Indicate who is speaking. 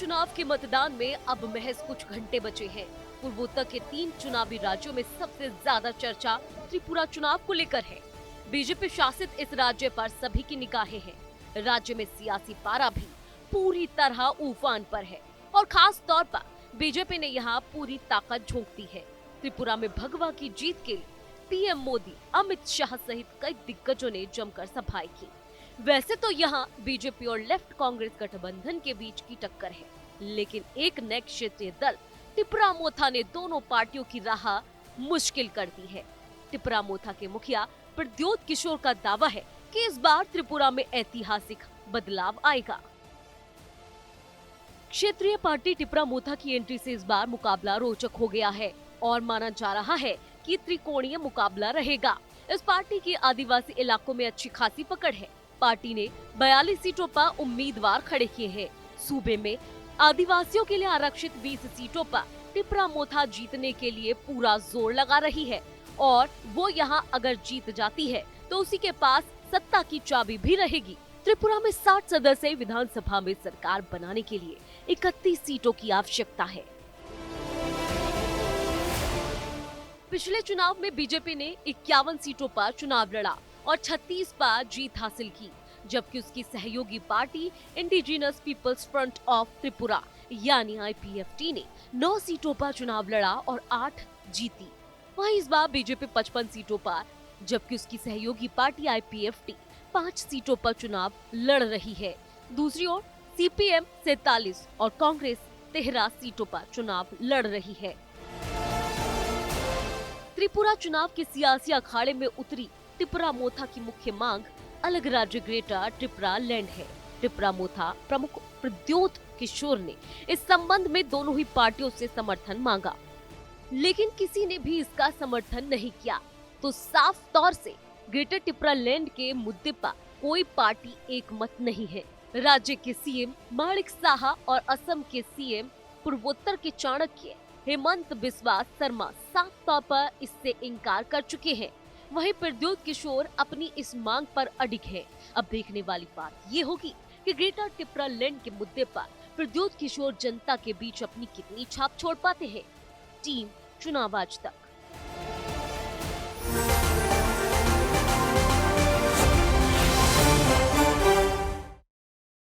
Speaker 1: चुनाव के मतदान में अब महज कुछ घंटे बचे हैं। पूर्वोत्तर के 3 चुनावी राज्यों में सबसे ज्यादा चर्चा त्रिपुरा चुनाव को लेकर है। बीजेपी शासित इस राज्य पर सभी की निगाहें हैं। राज्य में सियासी पारा भी पूरी तरह उफान पर है और खास तौर पर बीजेपी ने यहाँ पूरी ताकत झोंक दी है। त्रिपुरा में भगवा की जीत के लिए पीएम मोदी, अमित शाह सहित कई दिग्गजों ने जमकर सभाएं की। वैसे तो यहाँ बीजेपी और लेफ्ट कांग्रेस गठबंधन के बीच की टक्कर है, लेकिन एक नए क्षेत्रीय दल टिपरा मोथा ने दोनों पार्टियों की राह मुश्किल कर दी है। टिपरा मोथा के मुखिया प्रद्योत किशोर का दावा है कि इस बार त्रिपुरा में ऐतिहासिक बदलाव आएगा। क्षेत्रीय पार्टी टिपरा मोथा की एंट्री से इस बार मुकाबला रोचक हो गया है और माना जा रहा है कि त्रिकोणीय मुकाबला रहेगा। इस पार्टी की आदिवासी इलाकों में अच्छी खासी पकड़ है। पार्टी ने 42 सीटों पर उम्मीदवार खड़े किए हैं। सूबे में आदिवासियों के लिए आरक्षित 20 सीटों पर टिपरा मोथा जीतने के लिए पूरा जोर लगा रही है और वो यहाँ अगर जीत जाती है तो उसी के पास सत्ता की चाबी भी रहेगी। त्रिपुरा में 60 सदस्य विधानसभा में सरकार बनाने के लिए 31 सीटों की आवश्यकता है। पिछले चुनाव में बीजेपी ने 51 सीटों पर चुनाव लड़ा और 36 पर जीत हासिल की, जबकि उसकी सहयोगी party indigenous people's front of Tripura यानी IPFT ने 9 सीटों पर चुनाव लड़ा और 8 जीती। वहीं इस बार बीजेपी 55 सीटों पर, जबकि उसकी सहयोगी पार्टी IPFT 5 सीटों पर चुनाव लड़ रही है। दूसरी ओर CPM 47 और कांग्रेस 13 सीटों पर चुनाव लड़ रही है। त्रिपुरा चुनाव के सियासी अखाड़े में उतरी टिपरा मोथा की मुख्य मांग अलग राज्य ग्रेटर त्रिपुरा लैंड है। टिपरा मोथा प्रमुख प्रद्योत किशोर ने इस संबंध में दोनों ही पार्टियों से समर्थन मांगा, लेकिन किसी ने भी इसका समर्थन नहीं किया। तो साफ तौर से ग्रेटर त्रिपुरा लैंड के मुद्दे पर कोई पार्टी एक मत नहीं है। राज्य के सीएम माणिक साहा और असम के सीएम पूर्वोत्तर के चाणक्य हेमंत बिस्वा शर्मा साफ तौर पर इससे इनकार कर चुके हैं। वहीं प्रद्योत किशोर अपनी इस मांग पर अडिग है। अब देखने वाली बात ये होगी कि ग्रेटर त्रिपुरा लैंड के मुद्दे पर प्रद्योत किशोर जनता के बीच अपनी कितनी छाप छोड़ पाते हैं। टीम चुनाव आज तक।